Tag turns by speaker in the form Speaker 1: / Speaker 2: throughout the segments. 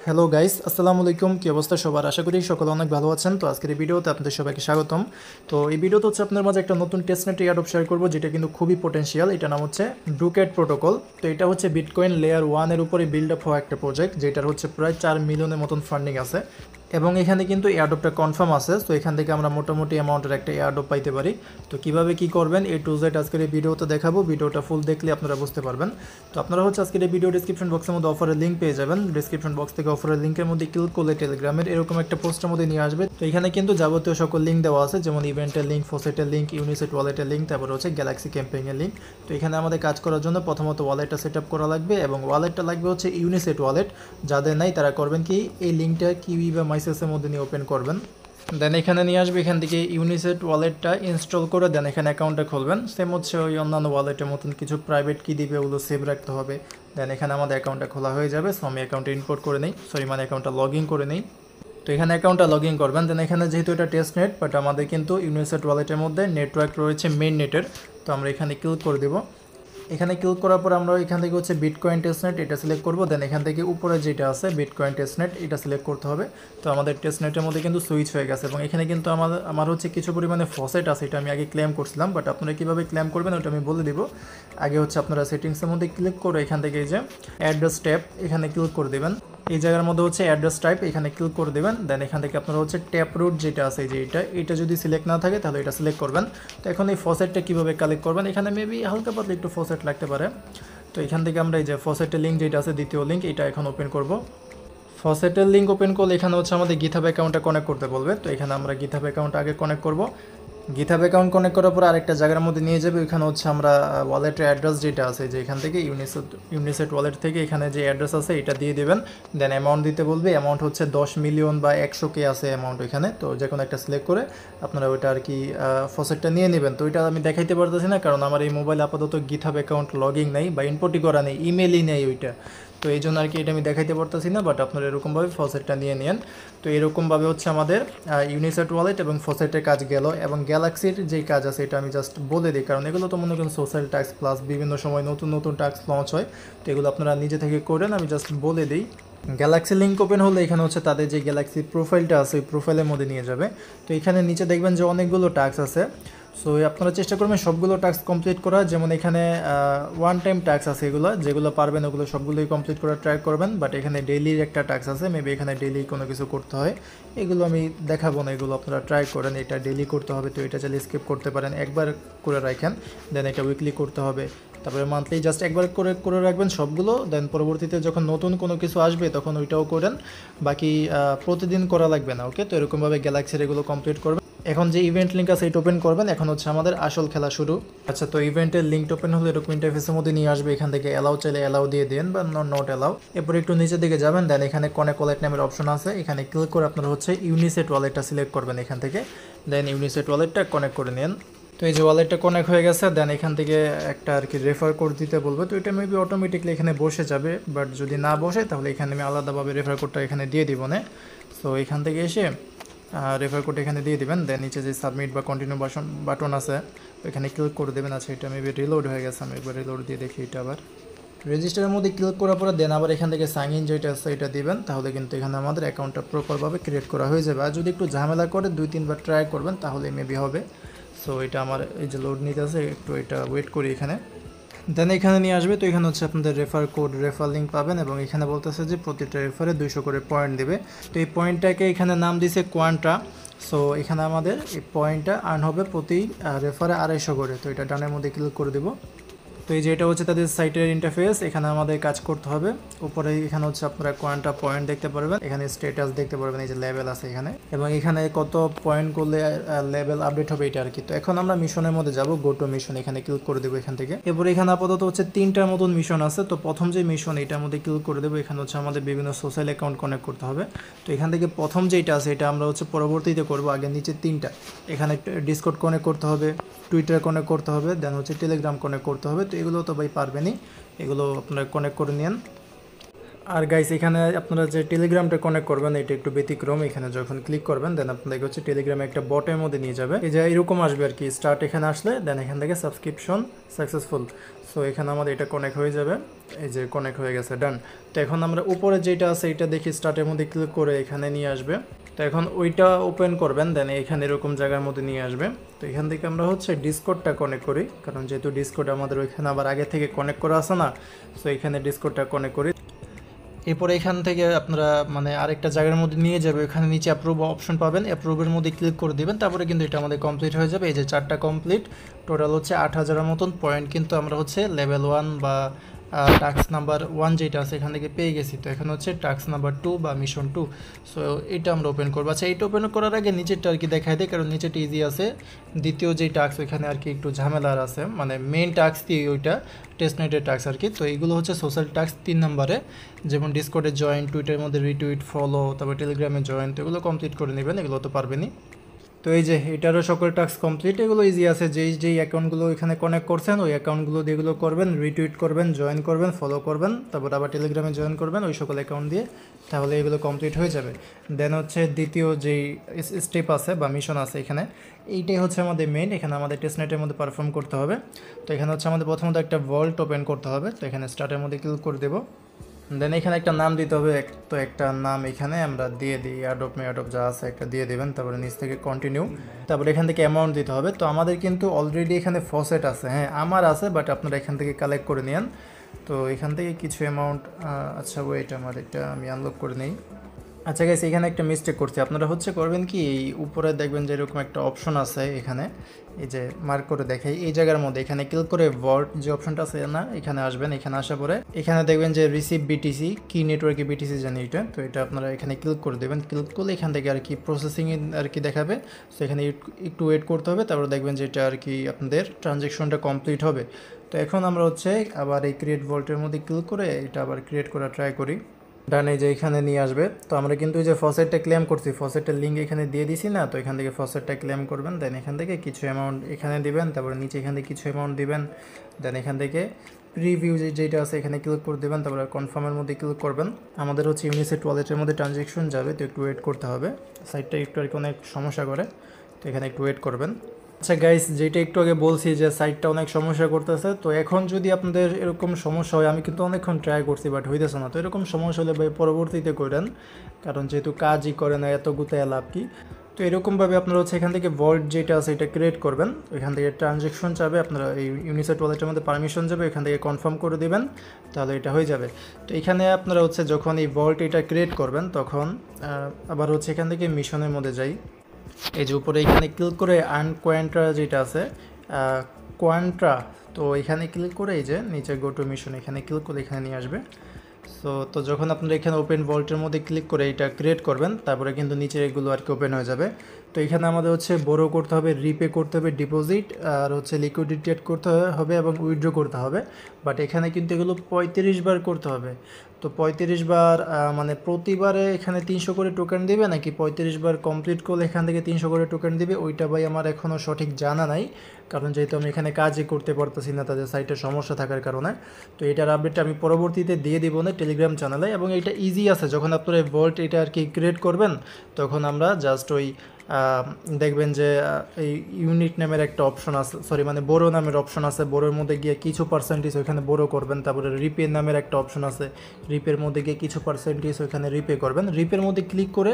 Speaker 1: Hello guys, আসসালামু আলাইকুম। কি অবস্থা সবার? আশা করি সকলে অনেক ভালো আছেন। তো আজকের এই ভিডিওতে আপনাদের সবাইকে স্বাগতম। তো এই ভিডিওতে হচ্ছে আপনার মাঝে একটা নতুন টেস্টনেট এয়ারড্রপ শেয়ার করব, যেটা কিন্তু খুবই পটেনশিয়াল। এটা নাম হচ্ছে ব্রুকেট প্রোটোকল। তো এটা হচ্ছে বিটকয়েন লেয়ার 1 এর উপরে বিল্ড আপ হওয়া একটা প্রজেক্ট, যেটার হচ্ছে প্রায় 4 মিলিয়নের মতন ফান্ডিং আছে এবং এখানে কিন্তু এয়ারড্রপটা কনফার্ম আছে। তো এখান থেকে আমরা মোটামুটি অ্যামাউন্টের একটা এয়ারড্রপ পাইতে পারি। তো কিভাবে কি করবেন A to Z আজকের এই ভিডিওতে দেখাবো। ভিডিওটা ফুল দেখলে আপনারা বুঝতে পারবেন। তো আপনারা হচ্ছে আজকের এই ভিডিও ডিসক্রিপশন বক্সের মধ্যে অফারের লিঙ্ক পেয়ে যাবেন। ডিসক্রিপশন বক্স থেকে অফারের লিঙ্কের মধ্যে ক্লিক করলে টেলিগ্রামের এরকম একটা পোস্টের মধ্যে নিয়ে আসবে। তো এখানে কিন্তু যাবতীয় সকল লিঙ্ক দেওয়া আছে, যেমন ইভেন্টের লিঙ্ক, ফসেটের লিঙ্ক, ইউনিসেট ওয়ালেটের লিঙ্ক, তারপর হচ্ছে গ্যালাক্সি ক্যাম্পেইনের লিঙ্ক। তো এখানে আমাদের কাজ করার জন্য প্রথমত ওয়ালেটটা সেট আপ করা লাগবে এবং ওয়ালেটটা লাগবে হচ্ছে ইউনিসেট ওয়ালেট। যাদের নাই তারা করবেন কি, এই লিঙ্কটা কিউই বা মাইসেসের মধ্যে নিয়ে ওপেন করবেন। দেন এখানে নিয়ে আসবে, এখান থেকে ইউনিসেট ওয়ালেটটা ইনস্টল করে দেন এখানে অ্যাকাউন্টটা খুলবেন। সেম হচ্ছে ওই অন্যান্য ওয়ালেটের মতন কিছু প্রাইভেট কি দিবে, ওগুলো সেভ রাখতে হবে। দেন এখানে আমাদের অ্যাকাউন্টটা খোলা হয়ে যাবে। সো আমি অ্যাকাউন্টটা ইম্পোর্ট করে নিই, অ্যাকাউন্টটা লগ ইন করে নিই। তো এখানে অ্যাকাউন্টটা লগ ইন করবেন। দেন এখানে যেহেতু এটা টেস্ট নেট, বাট আমাদের কিন্তু ইউনিসেট ওয়ালেটের মধ্যে নেটওয়ার্ক রয়েছে মেইন নেটের। তো আমরা এখানে ক্লিক করে দেবো। এখানে ক্লিক করার পর আমরা এখান থেকে হচ্ছে বিটকয়েন টেস্টনেট এটা সিলেক্ট করব। দেন এখান থেকে উপরে যেটা আছে বিটকয়েন টেস্টনেট এটা সিলেক্ট করতে হবে। তো আমাদের টেস্টনেটের মধ্যে কিন্তু সুইচ হয়ে গেছে এবং এখানে কিন্তু আমার হচ্ছে কিছু পরিমাণে ফসেট আছে, এটা আমি আগে ক্লেম করছিলাম, বাট আপনারা কীভাবে ক্লেম করবেন ওটা আমি বলে দিব। আগে হচ্ছে আপনারা সেটিংসের মধ্যে ক্লিক করে এখান থেকে এই যে অ্যাড্রেস ট্যাব এখানে ক্লিক করে দেবেন। এই জায়গার মধ্যে হচ্ছে অ্যাড্রেস টাইপ এখানে ক্লিক করে দেবেন। দেন এখান থেকে আপনারা হচ্ছে ট্যাপ রুট যেটা আছে যে এটা যদি সিলেক্ট না থাকে তাহলে এটা সিলেক্ট করবেন। তো এখন এই ফসেটটা কীভাবে কালেক্ট করবেন, এখানে মেবি হালকা পাতলা একটু ফসেট লাগতে পারে। তো এখান থেকে আমরা এই যে ফসেটের লিঙ্ক যেটা আছে দ্বিতীয় লিঙ্ক এটা এখন ওপেন করব। ফসেটের লিঙ্ক ওপেন করলে এখানে হচ্ছে আমাদের গিটহাব অ্যাকাউন্টটা কানেক্ট করতে বলবে। তো এখানে আমরা গিটহাব অ্যাকাউন্ট আগে কানেক্ট করব। গিটহাব অ্যাকাউন্ট কানেক্ট করার পর আরেকটা জায়গার মধ্যে নিয়ে যাবে। ওইখানে হচ্ছে আমরা ওয়ালেটের অ্যাড্রেস যেটা আছে যে এখান থেকে ইউনিসেট ওয়ালেট থেকে এখানে যে অ্যাড্রেস আছে এটা দিয়ে দেবেন। দেন অ্যামাউন্ট দিতে বলবে। অ্যামাউন্ট হচ্ছে 10 মিলিয়ন বা 100K আছে অ্যামাউন্ট ওইখানে। তো যে কোনো একটা সিলেক্ট করে আপনারা ওইটা আর কি ফসেটটা নিয়ে নেবেন। তো ওইটা আমি দেখাইতে পারতেছি না, কারণ আমার এই মোবাইলে আপাতত গিটহাব অ্যাকাউন্ট লগইন নেই বা ইনপোর্টই করা নেই, ইমেলই নেই ওইটা। তো এই জন্য আর কি এটা আমি দেখাইতে পারতেছি না, বাট আপনারা এরকমভাবে ফসেটটা নিয়ে নেন। তো এরকমভাবে হচ্ছে আমাদের ইউনিসেট ওয়ালেট এবং ফসেটের কাজ গেল। এবং গ্যালাক্সির যেই কাজ আছে এটা আমি জাস্ট বলে দিই, কারণ এগুলো তো মনে করেন সোশ্যাল ট্যাক্স প্লাস বিভিন্ন সময় নতুন নতুন ট্যাক্স লঞ্চ হয়। তো এগুলো আপনারা নিজে থেকে করেন, আমি জাস্ট বলে দিই। গ্যালাক্সি লিঙ্ক ওপেন হলে এখানে হচ্ছে তাদের যে গ্যালাক্সি প্রোফাইলটা আছে ওই প্রোফাইলের মধ্যে নিয়ে যাবে। তো এখানে নিচে দেখবেন যে অনেকগুলো ট্যাক্স আছে। সো আপনারা চেষ্টা করবেন সবগুলো টাস্ক কমপ্লিট করা। যেমন এখানে ওয়ান টাইম টাস্ক আছে, যেগুলো পারবেন ওগুলো সবগুলোই কমপ্লিট করার ট্রাই করবেন। বাট এখানে ডেইলির একটা টাস্ক আছে, মেবি এখানে ডেইলি কোনো কিছু করতে হয়। এগুলো আমি দেখাবো না, এগুলো আপনারা ট্রাই করেন। এটা ডেইলি করতে হবে, তো এটা চাইলে স্কিপ করতে পারেন, একবার করে রাখেন। দেন এটা উইকলি করতে হবে, তারপরে মান্থলি জাস্ট একবার করে রাখবেন সবগুলো। দেন পরবর্তীতে যখন নতুন কোনো কিছু আসবে তখন ওইটাও করেন, বাকি প্রতিদিন করা লাগবে না। ওকে, তো এরকমভাবে গ্যালাক্সির এগুলো কমপ্লিট করবেন। এখন যে ইভেন্ট লিঙ্ক আছে এটা ওপেন করবেন। এখন হচ্ছে আমাদের আসল খেলা শুরু। আচ্ছা, তো ইভেন্টের লিঙ্ক ওপেন হলে এরকম ইন্টারফেসের মধ্যে নিয়ে আসবে। এখান থেকে অ্যালাউ চাইলে অ্যালাউ দিয়ে দেন বা নট অ্যালাউ। এরপর একটু নিচের দিকে যাবেন। দেন এখানে কনেক্ট ওয়ালেট নামের অপশন আছে, এখানে ক্লিক করে আপনারা হচ্ছে ইউনিসেট ওয়ালেটটা সিলেক্ট করবেন এখান থেকে। দেন ইউনিসেট ওয়ালেটটা কানেক্ট করে নেন। তো এই যে ওয়ালেটটা কানেক্ট হয়ে গেছে। দেন এখান থেকে একটা আর কি রেফার কোড দিতে বলবে। তো এটা মেবি অটোমেটিকলি এখানে বসে যাবে, বাট যদি না বসে তাহলে এখানে আমি আলাদাভাবে রেফার কোডটা এখানে দিয়ে দিব না। সো এখান থেকে এসে রেফার কোড এখানে দিয়ে দিবেন। দেন নিচে যে সাবমিট বা কন্টিনিউ বাটন আছে এখানে ক্লিক করে দেবেন। আচ্ছা, এটা মেবি রিলোড হয়ে গেছে, আমি একবার রিলোড দিয়ে দেখি। এটা আবার রেজিস্টারের মধ্যে ক্লিক করার পরে দেন আবার এখান থেকে সাইন ইন যেটা আছে এটা দিবেন। তাহলে কিন্তু এখানে আমাদের অ্যাকাউন্টটা প্রপারভাবে ক্রিয়েট করা হয়ে যাবে। আর যদি একটু ঝামেলা করে 2-3বার ট্রাই করবেন তাহলে মেবি হবে। সো এটা আমার এই যে লোড নিতে আছে, একটু এটা ওয়েট করি এখানে। দেন এখানে নিয়ে আসবে। তো এখানে হচ্ছে আপনাদের রেফার কোড, রেফার লিঙ্ক পাবেন এবং এখানে বলতেছে যে প্রতিটা রেফারে 200 করে পয়েন্ট দেবে। তো এই পয়েন্টটাকে এখানে নাম দিছে কোয়ান্টা। সো এখানে আমাদের এই পয়েন্টটা আর্ন হবে প্রতি রেফারে 250 করে। তো এটা ডানের মধ্যে ক্লিক করে দেবো। তো এই যে এটা হচ্ছে তাদের সাইটের ইন্টারফেস, এখানে আমাদের কাজ করতে হবে। উপরে এখানে হচ্ছে আপনারা কোয়ান্টা পয়েন্ট দেখতে পারবেন, এখানে স্ট্যাটাস দেখতে পারবেন, এই যে লেভেল আছে এখানে, এবং এখানে কত পয়েন্ট করলে লেভেল আপডেট হবে এটা আর কি। তো এখন আমরা মিশনের মধ্যে যাব, গো টু মিশন এখানে ক্লিক করে দেবো এখান থেকে। এরপর এখানে আপাতত হচ্ছে 3টার মতন মিশন আছে। তো প্রথম যে মিশন এটার মধ্যে ক্লিক করে দেবো। এখানে হচ্ছে আমাদের বিভিন্ন সোশ্যাল অ্যাকাউন্ট কানেক্ট করতে হবে। তো এখান থেকে প্রথম যেটা আছে এটা আমরা হচ্ছে পরবর্তীতে করবো, আগে নিচে 3টা এখানে ডিসকর্ড কানেক্ট করতে হবে, টুইটার কানেক্ট করতে হবে, দেন হচ্ছে টেলিগ্রাম কানেক্ট করতে হবে। তো এগুলো তো ভাই পারবেনই, এগুলো আপনারা কানেক্ট করে নিন। আর গাইস এখানে আপনারা যে টেলিগ্রামটা কানেক্ট করবেন এটা একটু ব্যতিক্রম। এখানে যখন ক্লিক করবেন দেন আপনাদেরকে হচ্ছে টেলিগ্রামে একটা বটের মধ্যে নিয়ে যাবে, এই যে এরকম আসবে আর কি। স্টার্ট এখানে আসলে দেন এখান থেকে সাবস্ক্রিপশন সাকসেসফুল। সো এখানে আমাদের এটা কানেক্ট হয়ে যাবে, এই যে কানেক্ট হয়ে গেছে, ডান। তো এখন আমরা উপরে যেটা আছে এটা দেখি স্টার্টের মধ্যে ক্লিক করে এখানে নিয়ে আসবে। তো এখন ওইটা ওপেন করবেন দেন এখানে এরকম জায়গার মধ্যে নিয়ে আসবে। তো এখান থেকে আমরা হচ্ছে ডিসকর্ডটা কানেক্ট করি, কারণ যেহেতু ডিসকর্ড আমাদের ওইখানে আবার আগে থেকে কানেক্ট করা আছে না, সো এখানে ডিসকর্ডটা কানেক্ট করি। এরপরে এখান থেকে আপনারা মানে আরেকটা জায়গার মধ্যে নিয়ে যাবে, এখানে নিচে অ্যাপ্রুভ অপশন পাবেন, অ্যাপ্রুভের মধ্যে ক্লিক করে দিবেন, তারপরে কিন্তু এটা আমাদের কমপ্লিট হয়ে যাবে। এই যে 4টা কমপ্লিট, টোটাল হচ্ছে 8000-এর মতন পয়েন্ট কিন্তু আমরা হচ্ছে লেভেল 1 বা টাস্ক নাম্বার 1 যেটা আছে এখান থেকে পেয়ে গেছি। তো এখন হচ্ছে টাস্ক নাম্বার 2 বা মিশন 2। সো এটা আমরা ওপেন করবো। আচ্ছা এটা ওপেন করার আগে নিচেরটা আর কি দেখাই দেয়, কারণ নিচেরটা ইজি আছে। দ্বিতীয় যেই টাস্ক ওইখানে আর কি একটু ঝামেলার আছে, মানে মেইন টাস্ক দিয়ে ওইটা টেস্টনেটের টাস্ক আর কি। তো এইগুলো হচ্ছে সোশ্যাল টাস্ক 3 নম্বরে, যেমন ডিসকর্ডে জয়েন, টুইটারের মধ্যে রিটুইট, ফলো, তারপর টেলিগ্রামে জয়েন। তো এগুলো কমপ্লিট করে নেবেন, এগুলো তো পারবেনই। তো এই যে এটারও সকল টাস্ক কমপ্লিট, এগুলো ইজি আছে। যেই অ্যাকাউন্টগুলো এখানে কানেক্ট করছেন ওই অ্যাকাউন্টগুলো দিয়ে এগুলো করবেন, রিটুইট করবেন, জয়েন করবেন, ফলো করবেন, তারপর আবার টেলিগ্রামে জয়েন করবেন ওই সকল অ্যাকাউন্ট দিয়ে, তাহলে এগুলো কমপ্লিট হয়ে যাবে। দেন হচ্ছে দ্বিতীয় যেই স্টেপ আছে বা মিশন আছে এখানে, এইটাই হচ্ছে আমাদের মেইন। এখানে আমাদের টেস্টনেটের মধ্যে পারফর্ম করতে হবে। তো এখানে হচ্ছে আমাদের প্রথমত একটা ভল্ট ওপেন করতে হবে। তো এখানে স্টার্টের মধ্যে ক্লিক করে দেবো, দেন এখানে একটা নাম দিতে হবে। তো একটা নাম এখানে আমরা দিয়ে দিই, অ্যাডপ যা আছে একটা দিয়ে দেবেন, তারপরে নিচ থেকে কন্টিনিউ, তারপরে এখান থেকে অ্যামাউন্ট দিতে হবে। তো আমাদের কিন্তু অলরেডি এখানে ফসেট আছে, হ্যাঁ আমার আছে, বাট আপনারা এখান থেকে কালেক্ট করে নিন। তো এখান থেকে কিছু অ্যামাউন্ট, আচ্ছা ওয়েট আমার এটা আমি আনলক করে নিই। আচ্ছা গাইস এখানে একটা মিস্টেক করছি, আপনারা হচ্ছে করবেন কি, এই উপরে দেখবেন যে এরকম একটা অপশন আছে এখানে, এই যে মার্ক করে দেখাই এই জায়গার মধ্যে, এখানে ক্লিক করে ভল্ট যে অপশনটা আছে না এখানে আসবেন। এখানে আসার পরে এখানে দেখবেন যে রিসিভ বিটিসি, কি নেটওয়ার্কে বিটিসি জানি এটা। তো এটা আপনারা এখানে ক্লিক করে দেবেন, ক্লিক করলে এখান থেকে আর কি প্রসেসিং আর কি দেখাবে। তো এখানে একটু ওয়েট করতে হবে, তারপর দেখবেন যে এটা আর কি আপনাদের ট্রানজ্যাকশনটা কমপ্লিট হবে। তো এখন আমরা হচ্ছে আবার এই ক্রিয়েট ভল্টের মধ্যে ক্লিক করে এটা আবার ক্রিয়েট করা ট্রাই করি। ডানে যে এখানে নিয়ে আসবে। তো আমরা কিন্তু এই যে ফসেটটা ক্লেম করছি, ফসেটের লিঙ্ক এখানে দিয়ে দিছি না, তো এখান থেকে ফসেটটা ক্লেম করবেন। দেন এখান থেকে কিছু অ্যামাউন্ট এখানে দিবেন, তারপরে নিচে এখান থেকে কিছু অ্যামাউন্ট দিবেন। দেন এখান থেকে প্রিভিউ যেটা আছে এখানে ক্লিক করে দেবেন, তারপরে কনফার্মের মধ্যে ক্লিক করবেন। আমাদের হচ্ছে ইউনিসেট ওয়ালেটের মধ্যে ট্রানজ্যাকশন যাবে, তো একটু ওয়েট করতে হবে, সাইটটা একটু আর কি অনেক সমস্যা করে, তো এখানে একটু ওয়েট করবেন। আচ্ছা গাইস যেটা একটু আগে বলছি যে সাইটটা অনেক সমস্যা করতেছে, তো এখন যদি আপনাদের এরকম সমস্যা হয়, আমি কিন্তু অনেকক্ষণ ট্রাই করছি বাট হইতেছে না, তো এরকম সমস্যা হলে ভাই পরবর্তীতে করেন, কারণ যেহেতু কাজই করে না এত গুতায় লাভ কি। তো এরকমভাবে আপনারা হচ্ছে এখান থেকে ভল্ট যেটা আছে এটা ক্রিয়েট করবেন, এখান থেকে ট্রানজ্যাকশন চাবে, আপনারা এই ইউনিসেট ওয়ালেটের মধ্যে পারমিশন যাবে, এখান থেকে কনফার্ম করে দেবেন, তাহলে এটা হয়ে যাবে। তো এখানে আপনারা হচ্ছে যখন এই ভল্ট এটা ক্রিয়েট করবেন তখন আবার হচ্ছে এখান থেকে মিশনের মধ্যে যাই, এই যে উপরে এখানে ক্লিক করে আর্ন কোয়েন্ট্রা যেটা আছে কোয়ান্ট্রা, তো এখানে ক্লিক করে এই যে নিচে গো টু মিশন এখানে ক্লিক করে এখানে নিয়ে আসবে। তো যখন আপনারা এখানে ওপেন ভল্টের মধ্যে ক্লিক করে এটা ক্রিয়েট করবেন, তারপরে কিন্তু নিচে এগুলো আর কি ওপেন হয়ে যাবে। তো এখানে আমাদের হচ্ছে বড়ো করতে হবে, রিপে করতে হবে, ডিপোজিট আর হচ্ছে লিকুইডিটি অ্যাড করতে হবে এবং উইথড্র করতে হবে। বাট এখানে কিন্তু এগুলো 35 বার করতে হবে। তো 35 বার মানে প্রতিবারে এখানে 300 করে টোকেন দিবে, নাকি 35 বার কমপ্লিট করলে এখান থেকে 300 করে টোকেন দিবে, ওইটা ভাই আমার এখনও সঠিক জানা নাই, কারণ যেহেতু আমি এখানে কাজই করতে পারতেছি না তাদের সাইটের সমস্যা থাকার কারণে। তো এটার আপডেটটা আমি পরবর্তীতে দিয়ে দিব না টেলিগ্রাম চ্যানেলে, এবং এটা ইজি আছে। যখন আপনারা ভল্ট এটা আর কি ক্রিয়েট করবেন তখন আমরা জাস্ট ওই দেখবেন যে এই ইউনিট নামের একটা অপশন আছে, সরি মানে বড়ো নামের অপশন আছে, বড়োর মধ্যে গিয়ে কিছু পার্সেন্টেজ ওইখানে বড়ো করবেন। তারপরে রিপে নামের একটা অপশন আছে, রিপের মধ্যে গিয়ে কিছু পার্সেন্টেজ ওইখানে রিপে করবেন, রিপের মধ্যে ক্লিক করে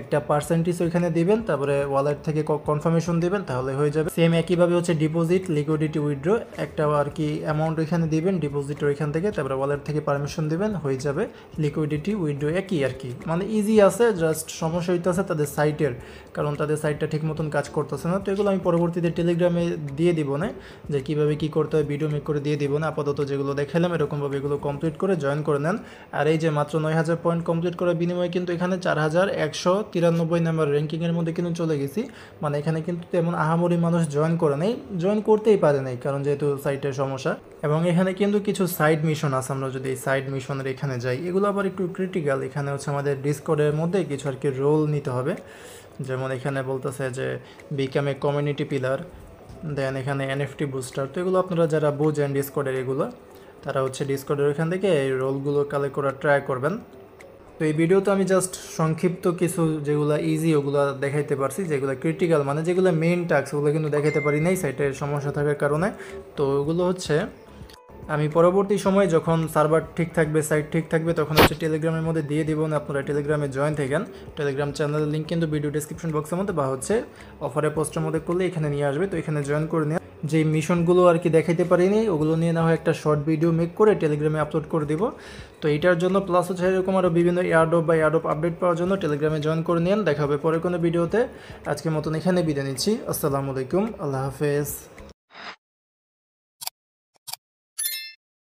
Speaker 1: একটা পার্সেন্টেজ ওইখানে দিবেন, তারপরে ওয়ালেট থেকে কনফার্মেশন দিবেন, তাহলে হয়ে যাবে। সেম একইভাবে হচ্ছে ডিপোজিট, লিকুইডিটি, উইথড্র একটা আর কি অ্যামাউন্ট ওইখানে দিবেন ডিপোজিট ওইখান থেকে, তারপরে ওয়ালেট থেকে পারমিশন দিবেন, হয়ে যাবে। লিকুইডিটি, উইথড্র একই আর কি, মানে ইজি আছে। জাস্ট সমস্যা হইতেছে তাদের সাইটের, কারণ তাদের সাইটটা ঠিক মতন কাজ করতেছে না। তো এগুলো আমি পরবর্তীতে টেলিগ্রামে দিয়ে দিব না, যে কীভাবে কী করতে হয় ভিডিও মেক করে দিয়ে দিব না। আপাতত যেগুলো দেখালাম এরকমভাবে এগুলো কমপ্লিট করে জয়েন করে নেন। আর এই যে মাত্র 9000 পয়েন্ট কমপ্লিট করার বিনিময়ে কিন্তু এখানে 4193 নাম্বার র্যাঙ্কিংয়ের মধ্যে কিন্তু চলে গেছি। মানে এখানে কিন্তু তেমন আহামরি মানুষ জয়েন করে নেই, জয়েন করতেই পারে নাই, কারণ যেহেতু সাইটের সমস্যা। এবং এখানে কিন্তু কিছু সাইড মিশন আছে, আমরা যদি এই সাইড মিশনের এখানে যাই, এগুলো আবার একটু ক্রিটিক্যাল। এখানে হচ্ছে আমাদের ডিসকর্ডের মধ্যে কিছু আর কি রোল নিতে হবে, যেমন এখানে বলতেছে যে বিকাম এ কমিউনিটি পিলার, দেন এখানে এনএফটি বুস্টার। তো এগুলো আপনারা যারা বুঝেন ডিসকর্ডের এগুলো, তারা হচ্ছে ডিসকর্ডের ওইখান থেকে এই রোলগুলো কালেক্ট করার ট্রাই করবেন। তো এই ভিডিওতে আমি জাস্ট সংক্ষিপ্ত কিছু যেগুলো ইজি ওগুলো দেখাইতে পারছি, যেগুলো ক্রিটিক্যাল মানে যেগুলো মেইন টাস্ক ওগুলো কিন্তু দেখাইতে পারি নাই সাইটের সমস্যা থাকার কারণে। তো ওগুলো হচ্ছে আমি পরবর্তী সময় যখন সার্ভার ঠিক থাকবে, সাইট ঠিক থাকবে, তখন হচ্ছে টেলিগ্রামের মধ্যে দিয়ে দিব না, আপনারা টেলিগ্রামে জয়েন থাকেন। টেলিগ্রাম চ্যানেলের লিঙ্ক কিন্তু ভিডিও ডিসক্রিপশন বক্সের মধ্যে বা হচ্ছে অফারে পোস্টের মধ্যে করলে এখানে নিয়ে আসবে। তো এখানে জয়েন করে নিয়ে যেই মিশনগুলো আর কি দেখাইতে পারিনি ওগুলো নিয়ে না হয় একটা শর্ট ভিডিও মেক করে টেলিগ্রামে আপলোড করে দিব। তো এইটার জন্য প্লাস হচ্ছে এরকম আরও বিভিন্ন এয়ারড্রপ বা এয়ারড্রপ আপডেট পাওয়ার জন্য টেলিগ্রামে জয়েন করে নিন। দেখা হবে পরে কোনো ভিডিওতে। আজকের মতন এখানে বিদায় নিচ্ছি। আসসালামু আলাইকুম, আল্লাহ হাফেজ।